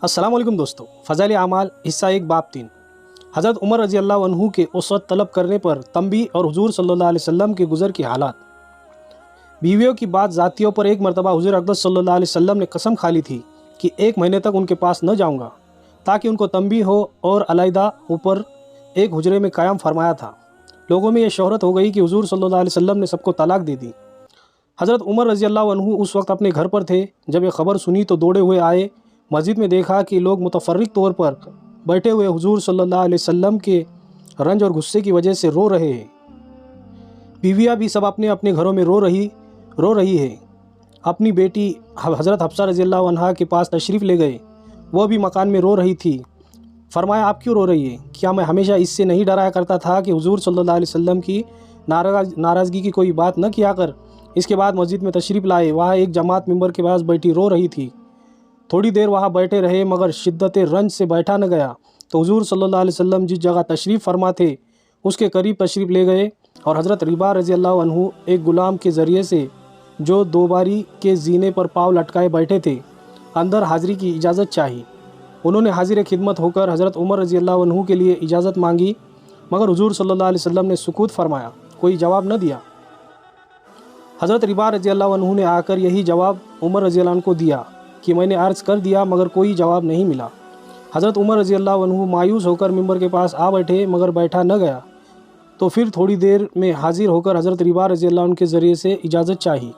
अस्सलाम वालेकुम दोस्तों। फ़ज़ाइल आमाल हिस्सा 1 बाब 3। हज़रत उमर रज़ी अल्लाह अन्हु के उसवत तलब करने पर तंबी और हुज़ूर सल्लल्लाहु अलैहि वसल्लम के गुज़र की हालात। बीवियों की बात ज़ातियों पर एक मरतबा हुज़ूर अक़दस सल्लल्लाहु अलैहि वसल्लम ने कसम खा ली थी कि 1 महीने तक उनके पास न जाऊँगा, ताकि उनको तंबी हो, और अलहदा ऊपर एक हुजरे में क़याम फरमाया था। लोगों में यह शोहरत हो गई कि हुज़ूर सल्लल्लाहु अलैहि वसल्लम ने सबको तलाक दे दी। हज़रत उमर रज़ी अल्लाह अन्हु उस वक्त अपने घर पर थे। जब ये ख़बर सुनी तो दौड़े हुए आए। मस्जिद में देखा कि लोग मुतफ़र्रिक़ तौर पर बैठे हुए हुज़ूर सल्लल्लाहु अलैहि वसल्लम के रंज और गुस्से की वजह से रो रहे हैं। बीवियाँ भी सब अपने अपने घरों में रो रही है। अपनी बेटी हज़रत हफ्सा रज़ी अल्लाह अन्हा के पास तशरीफ़ ले गए। वह भी मकान में रो रही थी। फरमाया, आप क्यों रो रही है? क्या मैं हमेशा इससे नहीं डराया करता था कि हुज़ूर सल्लल्लाहु अलैहि वसल्लम की नाराज़गी की कोई बात न किया कर? इसके बाद मस्जिद में तशरीफ़ लाए। वहाँ एक जमात मिंबर के पास बैठी रो रही थी। थोड़ी देर वहाँ बैठे रहे, मगर शिद्दत रंज से बैठा न गया। तो हुज़ूर सल्लल्लाहु अलैहि वसल्लम जिस जगह तशरीफ़ फरमा थे उसके करीब तशरीफ़ ले गए, और हज़रत रिबा रज़ी अल्लाह अन्हु एक ग़ुलाम के ज़रिए से जो दोबारी के ज़ीने पर पाँव लटकाए बैठे थे, अंदर हाज़िरी की इजाज़त चाही। उन्होंने हाज़िर खिदमत होकर हज़रत उमर रज़ी अल्लाह अन्हु के लिए इजाज़त मांगी, मगर हुज़ूर सल्लल्लाहु अलैहि वसल्लम ने सुकूत फरमाया, कोई जवाब न दिया। हज़रत रिबा रज़ी अल्लाह अन्हु ने आकर यही जवाब उमर रज़ी अल्लाह अन्हु को दिया कि मैंने अर्ज़ कर दिया, मगर कोई जवाब नहीं मिला। हज़रत उमर रज़ी अल्लाह अन्हु मायूस होकर मिंबर के पास आ बैठे, मगर बैठा न गया। तो फिर थोड़ी देर में हाज़िर होकर हज़रत रिबा रज़ी अल्लाह अन्हु के ज़रिए से इजाज़त चाही।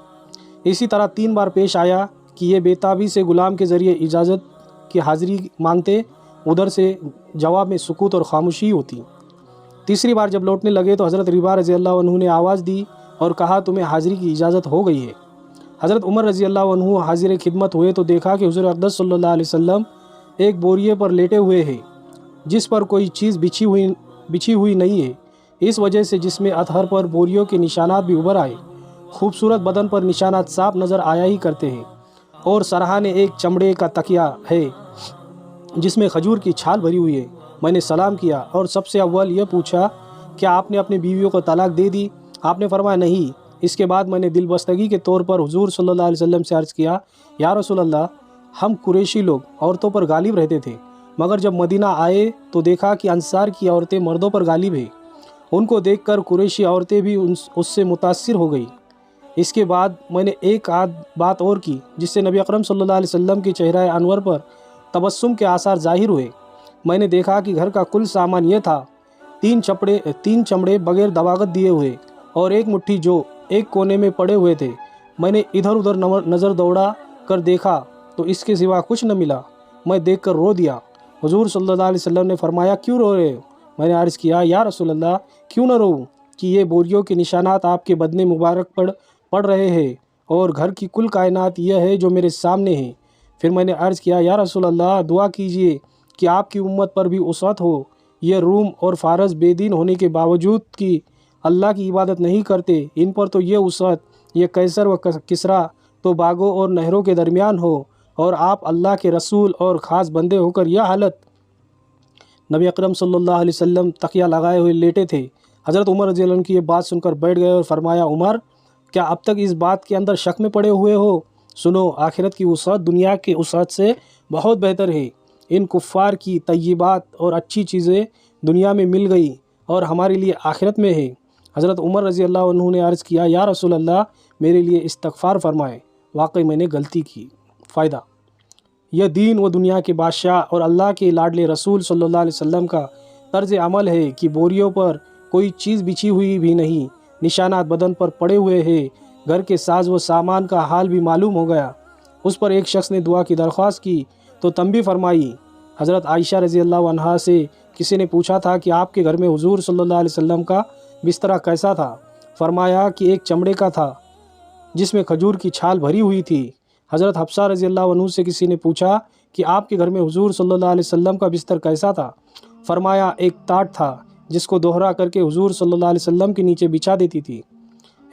इसी तरह 3 बार पेश आया कि ये बेताबी से ग़ुलाम के ज़रिए इजाज़त की हाज़िरी मांगते, उधर से जवाब में सुकूत और ख़ामोशी होती। तीसरी बार जब लौटने लगे तो हज़रत रिबा रज़ी अल्लाह अन्हु ने आवाज़ दी और कहा, तुम्हें हाज़िरी की इजाज़त हो गई है। हज़रत उमर रज़ी अल्लाह अन्हु हाज़िर खिदमत हुए तो देखा कि हुज़ूर अक़दस सल्लल्लाहु अलैहि वसल्लम एक बोरिए पर लेटे हुए हैं, जिस पर कोई चीज़ बिछी हुई नहीं है। इस वजह से जिसमें अतहर पर बोरियों के निशानात भी उभर आए। खूबसूरत बदन पर निशानात साफ नज़र आया ही करते हैं, और सरहाने एक चमड़े का तकिया है जिसमें खजूर की छाल भरी हुई है। मैंने सलाम किया और सबसे अव्वल यह पूछा, क्या आपने अपनी बीवियों को तलाक दे दी? आपने फरमाया, नहीं। इसके बाद मैंने दिलबस्तगी के तौर पर हुज़ूर सल्लल्लाहु अलैहि वसल्लम से अर्ज़ किया, या रसूल अल्लाह, हम कुरैशी लोग औरतों पर गालिब रहते थे, मगर जब मदीना आए तो देखा कि अंसार की औरतें मर्दों पर गालिब है। उनको देखकर कुरैशी औरतें भी उससे मुतासिर हो गई। इसके बाद मैंने एक आध बात और की, जिससे नबी अकरम सल्लल्लाहु अलैहि वसल्लम की चेहरा अनवर पर तबस्सुम के आसार ज़ाहिर हुए। मैंने देखा कि घर का कुल सामान यह था, 3 चमड़े बगैर दवागत दिए हुए, और एक मुट्ठी जो एक कोने में पड़े हुए थे। मैंने इधर उधर नज़र दौड़ा कर देखा तो इसके सिवा कुछ न मिला। मैं देखकर रो दिया। हुज़ूर सल्लल्लाहु अलैहि वसल्लम ने फरमाया, क्यों रो रहे हो? मैंने अर्ज़ किया, या रसूल अल्लाह, क्यों न रोऊँ कि ये बोरियों के निशानात आपके बदन मुबारक पर पड़ रहे हैं, और घर की कुल कायनात यह है जो मेरे सामने है। फिर मैंने अर्ज़ किया, या रसूल अल्लाह, दुआ कीजिए कि आपकी उम्मत पर भी उसवत हो। ये रूम और फ़ारस बेदीन होने के बावजूद कि अल्लाह की इबादत नहीं करते, इन पर तो ये उसवत, ये कैसर व किसरा तो बागों और नहरों के दरमियान हो, और आप अल्लाह के रसूल और ख़ास बंदे होकर यह हालत। नबी अकरम सल्लल्लाहु अलैहि वसल्लम तकिया लगाए हुए लेटे थे। हज़रत उमर रज़ी अल्लाह अन्हु की ये बात सुनकर बैठ गए और फरमाया, उमर, क्या अब तक इस बात के अंदर शक में पड़े हुए हो? सुनो, आखिरत की उसअत दुनिया के उसअत से बहुत बेहतर है। इन कुफ़ार की तय्यबात और अच्छी चीज़ें दुनिया में मिल गई और हमारे लिए आखिरत में है। हज़रत उमर रज़ी अल्लाह अन्हु ने अर्ज़ किया, या रसूल अल्लाह, मेरे लिए इस्तग़फ़ार फरमाएँ, वाकई मैंने गलती की। फ़ायदा, यह दीन व दुनिया के बादशाह और अल्लाह के लाडले रसूल सल्लल्लाहु अलैहि वसल्लम का तर्ज़ अमल है कि बोरियों पर कोई चीज़ बिछी हुई भी नहीं, निशानात बदन पर पड़े हुए हैं। घर के साज व सामान का हाल भी मालूम हो गया। उस पर एक शख्स ने दुआ की दरख्वास्त की तो तंबी फरमाई। हज़रत आयशा रज़ी अल्लाह अन्हा से किसी ने पूछा था कि आपके घर में हुज़ूर सल्लल्लाहु अलैहि वसल्लम का बिस्तरा कैसा था? फरमाया कि एक चमड़े का था जिसमें खजूर की छाल भरी हुई थी। हज़रत हफ्सा रज़ी अल्लाह अन्हु से किसी ने पूछा कि आपके घर में हुज़ूर सल्लल्लाहु अलैहि वसल्लम का बिस्तर कैसा था? फरमाया, एक टाट था जिसको दोहरा करके हुज़ूर सल्लल्लाहु अलैहि वसल्लम के नीचे बिछा देती थी।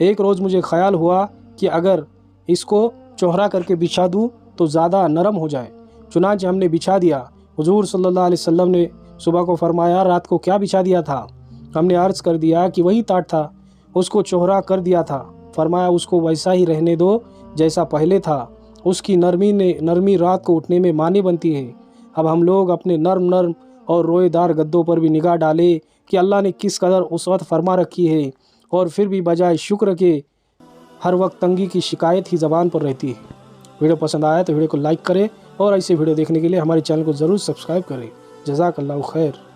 एक रोज़ मुझे ख्याल हुआ कि अगर इसको चौहरा करके बिछा दूँ तो ज़्यादा नरम हो जाए। चुनांचे हमने बिछा दिया। हुज़ूर सल्लल्लाहु अलैहि वसल्लम ने सुबह को फरमाया, रात को क्या बिछा दिया था? हमने अर्ज़ कर दिया कि वही टाट था, उसको चौहरा कर दिया था। फरमाया, उसको वैसा ही रहने दो जैसा पहले था। उसकी नरमी रात को उठने में मानी बनती है। اب ہم لوگ اپنے نرم نرم اور روئے دار گدوں پر بھی نگاہ ڈالیں کہ اللہ نے کس قدر وسعت فرما رکھی ہے، اور پھر بھی بجائے شکر کے ہر وقت تنگی کی شکایت ہی زبان پر رہتی ہے۔ ویڈیو پسند آیا تو ویڈیو کو لائک کریں، اور ایسے ویڈیو دیکھنے کے لیے ہمارے چینل کو ضرور سبسکرائب کریں۔ جزاک اللہ خیر۔